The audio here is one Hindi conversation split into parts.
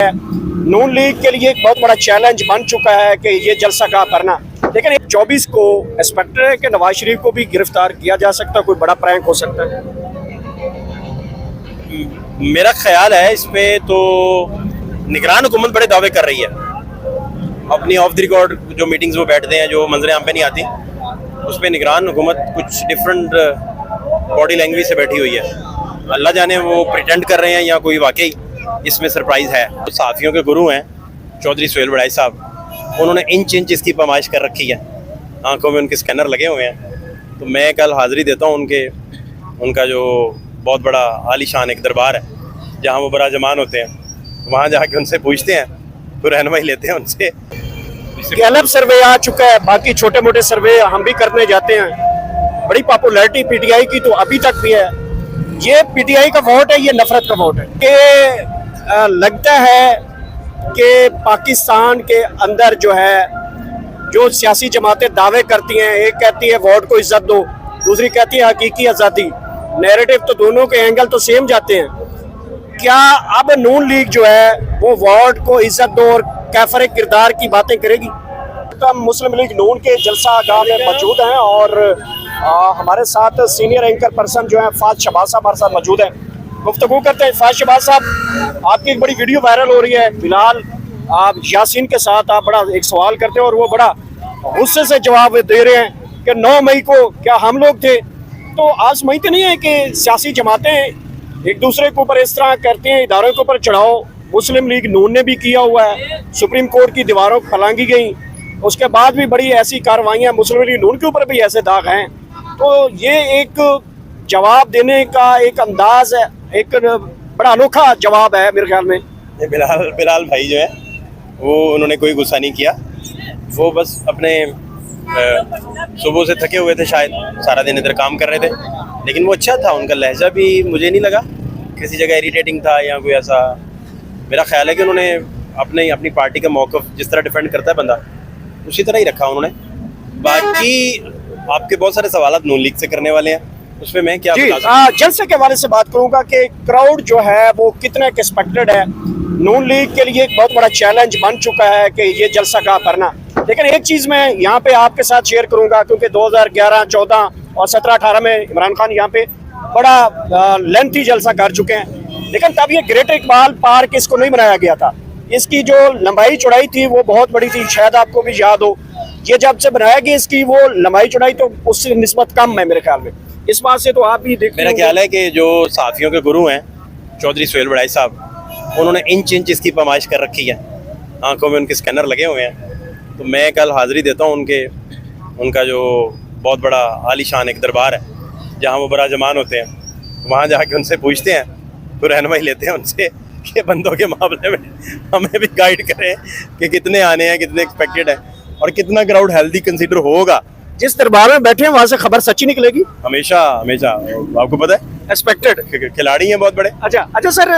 नून लीग के लिए एक बहुत बड़ा चैलेंज बन चुका है कि ये जलसा कहाँ करना। लेकिन 24 को एक्सपेक्टेड है कि नवाज शरीफ को भी गिरफ्तार किया जा सकता है, कोई बड़ा प्रैंक हो सकता है। मेरा ख्याल है इस पे तो निगरान हुकूमत बड़े दावे कर रही है। अपनी ऑफ द रिकॉर्ड जो मीटिंग्स वो बैठते हैं, जो मंजरें आम पे नहीं आती, उस पर निगरान हुकूमत कुछ डिफरेंट बॉडी लैंग्वेज से बैठी हुई है। अल्लाह जाने वो प्रिटेंड कर रहे हैं या कोई वाकई इसमें सरप्राइज़ है। तो सहाफ़ियों के गुरु हैं चौधरी सुहेल बड़ाई साहब, उन्होंने इंच इंच इसकी पैमाइश कर रखी है, आंखों में उनके स्कैनर लगे हुए हैं। तो मैं कल हाज़िरी देता हूँ उनका जो बहुत बड़ा आलीशान एक दरबार है जहाँ वो बड़ा जमान होते हैं, वहाँ जाके उनसे पूछते हैं, तो रहनुमाई लेते हैं उनसे। गैलप सर्वे आ चुका है, बाकी छोटे मोटे सर्वे हम भी करने जाते हैं। बड़ी पॉपुलैरिटी पीटीआई की तो अभी तक भी है। ये पीटीआई का वोट है, ये नफरत का वोट है कि लगता है कि पाकिस्तान के अंदर जो है, जो सियासी जमातें दावे करती हैं, एक कहती है वोट को इज्जत दो, दूसरी कहती है हकीकी आज़ादी। नैरेटिव तो दोनों के एंगल तो सेम जाते हैं। क्या अब नून लीग जो है वो वोट को इज्जत दो और कैफर किरदार की बातें करेगी? तो मुस्लिम लीग नून के जलसा गाह में मौजूद हैं और हमारे साथ सीनियर एंकर पर्सन जो है फाज शहबाज साहब हमारे साथ मौजूद हैं। गुफ्तगू करते हैं। फाज शहबाज साहब, आपकी एक बड़ी वीडियो वायरल हो रही है, फिलहाल आप यासीन के साथ आप बड़ा एक सवाल करते हैं और वो बड़ा गुस्से से जवाब दे रहे हैं कि 9 मई को क्या हम लोग थे। तो आज समझते नहीं है कि सियासी जमातें एक दूसरे के ऊपर इस तरह करती हैं, इदारों के ऊपर चढ़ाओ मुस्लिम लीग नून ने भी किया हुआ है, सुप्रीम कोर्ट की दीवारों फलांगी गई, उसके बाद भी बड़ी ऐसी कार्रवाइयाँ मुस्लिम लीग नून के ऊपर भी ऐसे दाग हैं। तो ये एक जवाब देने का एक अंदाज है, एक बड़ा अनोखा जवाब है मेरे ख्याल में। बिलाल भाई जो है वो उन्होंने कोई गुस्सा नहीं किया, वो बस अपने सुबह से थके हुए थे, शायद सारा दिन इधर काम कर रहे थे, लेकिन वो अच्छा था। उनका लहजा भी मुझे नहीं लगा किसी जगह इरिटेटिंग था या कोई ऐसा। मेरा ख्याल है कि उन्होंने अपनी पार्टी का मौक़िफ़ जिस तरह डिफेंड करता है बंदा, उसी तरह ही रखा उन्होंने। बाकी आपके बहुत सारे सवाल नून लीग से करने वाले हैं, उसमें मैं क्या जलसे के हवाले से बात करूंगा कि क्राउड जो है वो कितना एक्सपेक्टेड है। नून लीग के लिए एक बहुत बड़ा चैलेंज बन चुका है कि ये जलसा कहाँ करना। लेकिन एक चीज़ मैं यहाँ पे आपके साथ शेयर करूंगा, क्योंकि 2011, 14 और 17, 18 में इमरान खान यहाँ पे बड़ा लेंथी जलसा कर चुके हैं, लेकिन तब ये ग्रेटर इकबाल पार्क इसको नहीं बनाया गया था। इसकी जो लंबाई चौड़ाई थी वो बहुत बड़ी थी, शायद आपको भी याद हो। ये जब से बनाया गया इसकी वो लंबाई चौड़ाई तो उससे निस्बत कम है मेरे ख्याल में। इस बात से तो आप भी देखते। मेरा ख्याल है कि जो सहाफ़ियों के गुरु हैं चौधरी सुहेल बड़ाई साहब, उन्होंने इंच इंच इसकी पैमाइश कर रखी है, आंखों में उनके स्कैनर लगे हुए हैं। तो मैं कल हाज़िरी देता हूँ उनका जो बहुत बड़ा आलीशान एक दरबार है जहाँ वो बड़ा जमान होते हैं, वहाँ जाके उनसे पूछते हैं, तो रहनुमाई लेते हैं उनसे कि बंदों के मामले में हमें भी गाइड करें कि कितने आने हैं, कितने एक्सपेक्टेड हैं और कितना क्राउड हेल्दी कंसीडर होगा। जिस दरबार में बैठे हैं वहाँ से खबर सच्ची निकलेगी हमेशा हमेशा, आपको पता है एक्सपेक्टेड खिलाड़ी हैं बहुत बड़े। अच्छा सर,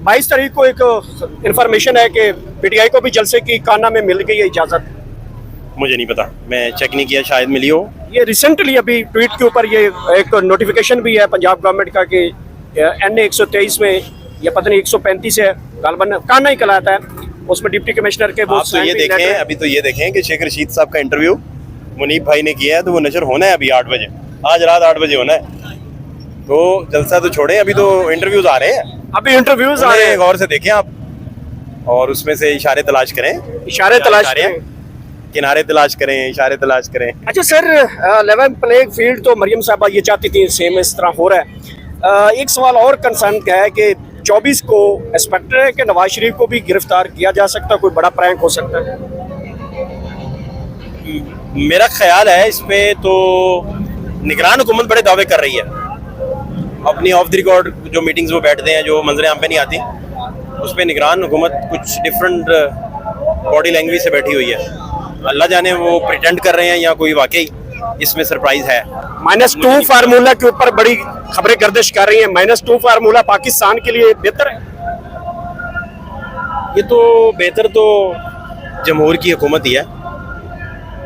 22 तारीख को एक इंफॉर्मेशन है कि पीटीआई को भी जलसे की काना में मिल गई है इजाज़त। मुझे नहीं पता, मैं चेक नहीं किया, शायद मिली हो। ये रिसेंटली अभी ट्वीट के ऊपर ये एक नोटिफिकेशन भी है पंजाब गवर्नमेंट का कि NA 123 में या पता नहीं 135 है, गालबन काना ही कहलाता है, उसमें डिप्टी कमिश्नर के आप तो ये देखें, अभी तो ये देखें कि शेख रशीद साहब का इंटरव्यू मुनीब भाई ने किया है, तो वो नशर होना है अभी 8 बजे, आज रात 8 बजे होना है। तो जलसा तो छोड़े, अभी तो इंटरव्यूज आ रहे हैं, अभी इंटरव्यूज आ रहे हैं, गौर से देखें आप, और उसमें से इशारे तलाश करें, इशारे तलाश करें, किनारे तलाश करें, इशारे तलाश करें। अच्छा सर, लेवल प्लेइंग फील्ड तो मरियम साहबा ये चाहती थी सेम इस तरह हो रहा है। एक सवाल और कंसर्न का है कि 24 को एक्सपेक्टेड है कि नवाज शरीफ को भी गिरफ्तार किया जा सकता है, कोई बड़ा प्रैंक हो सकता है। मेरा ख्याल है इस पे तो निगरान हुकूमत बड़े दावे कर रही है। अपनी ऑफ द रिकॉर्ड जो मीटिंग्स वो बैठते हैं, जो मंजरें आम पे नहीं आती, उस पर निगरान हुकूमत कुछ डिफरेंट बॉडी लैंग्वेज से बैठी हुई है। अल्लाह जाने वो प्रिटेंड कर रहे हैं या कोई वाकई इसमें सरप्राइज है। -2 फार्मूला के ऊपर बड़ी खबरें गर्दिश कर रही हैं। -2 फार्मूला पाकिस्तान के लिए बेहतर है? ये तो बेहतर तो जमहूर की हुकूमत ही है,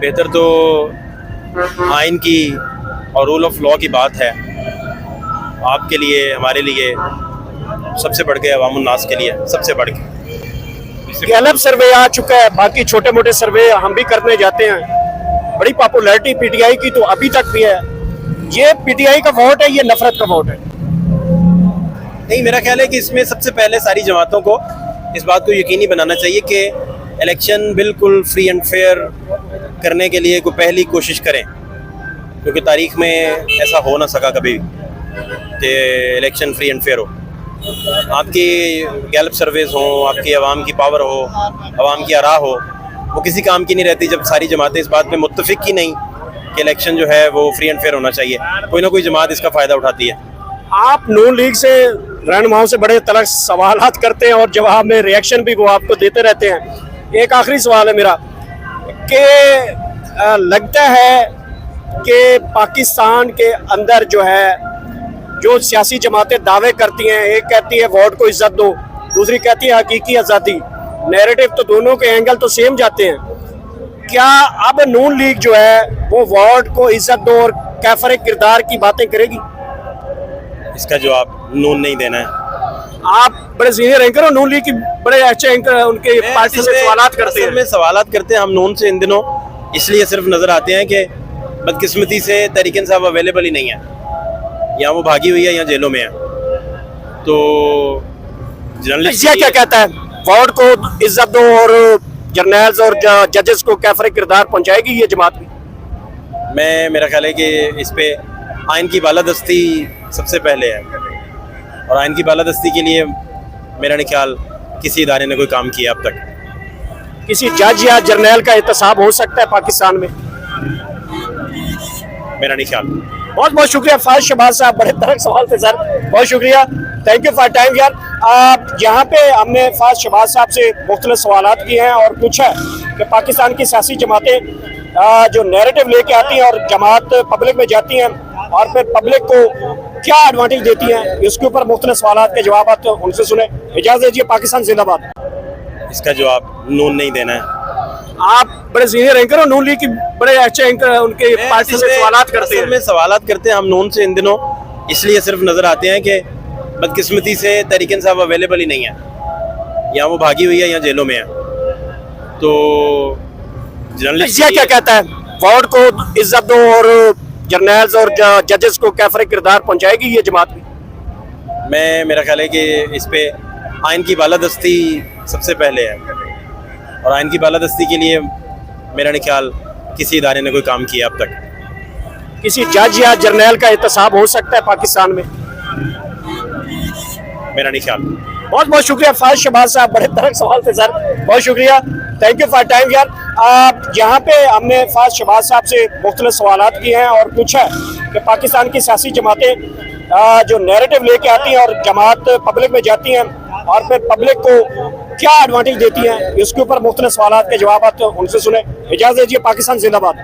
बेहतर तो आइन की और रूल ऑफ लॉ की बात है। आपके लिए, हमारे लिए, सबसे बढ़ के अवामुन नास के लिए सबसे बढ़ के गैलप सर्वे आ चुका है, बाकी छोटे मोटे सर्वे हम भी करने जाते हैं। बड़ी पॉपुलैरिटी पीटीआई की तो अभी तक भी है। ये पीटीआई का वोट है, ये नफरत का वोट है। नहीं, मेरा ख्याल है कि इसमें सबसे पहले सारी जमातों को इस बात को यकीनी बनाना चाहिए कि इलेक्शन बिल्कुल फ्री एंड फेयर करने के लिए कोई पहली कोशिश करें, क्योंकि तारीख में ऐसा हो ना सका कभी कि इलेक्शन फ्री एंड फेयर हो। आपकी गैलप सर्वेज हो, आपकी आवाम की पावर हो, आवाम की आरा हो, वो किसी काम की नहीं रहती जब सारी जमातें इस बात पे मुत्तफिक ही नहीं कि इलेक्शन जो है वो फ्री एंड फेयर होना चाहिए। कोई ना कोई जमात इसका फ़ायदा उठाती है। आप नून लीग से रहनुमाओं से बड़े तलख सवालात करते हैं और जवाब में रिएक्शन भी वो आपको देते रहते हैं। एक आखिरी सवाल है मेरा कि लगता है कि पाकिस्तान के अंदर जो है जो सियासी जमातें दावे करती हैं, एक कहती है वोट को इज्जत दो, दूसरी कहती है हकीकी आज़ादी, नैरेटिव तो दोनों के एंगल तो सेम जाते हैं। क्या अब नून लीग जो है वो वोट को इज्जत दो और कैफर किरदार की बातें करेगी? इसका जवाब नून नहीं देना है। आप बड़े सीनियर एंकर हो नून लीग की, बड़े अच्छे एंकर उनके पार्टी से सवालात करते हैं। में सवालात करते हैं हम नून से इन दिनों, इसलिए सिर्फ नजर आते हैं कि बदकिस्मती से तहरीक इंसाफ अवेलेबल ही नहीं है, या वो भागी हुई है या जेलों में है। तो जर्नलिस्ट क्या कहता है, वोट को इज्जत दो और जर्नल्स और जजेस को कैफर किरदार पहुंचाएगी ये जमात भी? मेरा ख्याल है कि इस पे आइन की बालादस्ती सबसे पहले है, और आइन की बालादस्ती के लिए मेरा नहीं ख्याल किसी इदारे ने कोई काम किया अब तक। किसी जज या जर्नल का एहतसाब हो सकता है पाकिस्तान में? मेरा नहीं ख्याल। बहुत बहुत शुक्रिया फाज शहबाज साहब, बड़े तरह सवाल थे सर, बहुत शुक्रिया, थैंक यू फॉर टाइम यार। आप यहाँ पे हमने फाज शहबाज साहब से मुख्तलिफ सवालात किए हैं और पूछा कि पाकिस्तान की सियासी जमातें जो नैरेटिव लेके आती हैं और जमात पब्लिक में जाती हैं और फिर पब्लिक को क्या एडवांटेज देती हैं, इसके ऊपर मुख्तलिफ सवालात के जवाब तो उनसे सुने। इजाज़त दीजिए, पाकिस्तान जिंदाबाद। इसका जवाब नून नहीं देना है। आप बड़े सीनियर एंकर हो नून लीग की, बड़े अच्छे एंकर उनके पार्टी से सवालात करते हैं। सवालात करते हैं हम नून से इन दिनों, इसलिए सिर्फ नजर आते हैं कि बदकिस्मती से तहरीक इंसाफ अवेलेबल ही नहीं है, या वो भागी हुई है या जेलों में है। तो जर्नलिस्ट क्या कहता है, वोट को इज्जत दो और जर्नल्स और जजेस को कैफर किरदार पहुंचाएगी ये जमात भी? मेरा ख्याल है कि इस पे आइन की बालादस्ती सबसे पहले है, और आइन की बालादस्ती के लिए मेरा नहीं ख्याल किसी इदारे ने कोई काम किया अब तक। किसी जज या जर्नल का एहतसाब हो सकता है पाकिस्तान में? मेरा नहीं ख्याल। बहुत बहुत शुक्रिया फाज शहबाज साहब, बड़े तरह सवाल थे सर, बहुत शुक्रिया, थैंक यू फॉर टाइम यार। आप यहाँ पे हमने फाज शहबाज साहब से मुख्तलिफ सवालात किए हैं और पूछा कि पाकिस्तान की सियासी जमातें जो नैरेटिव लेके आती हैं और जमात पब्लिक में जाती हैं और फिर पब्लिक को क्या एडवांटेज देती हैं, इसके ऊपर मुख्तलिफ सवालात के जवाब तो उनसे सुने। इजाज़त दीजिए, पाकिस्तान जिंदाबाद।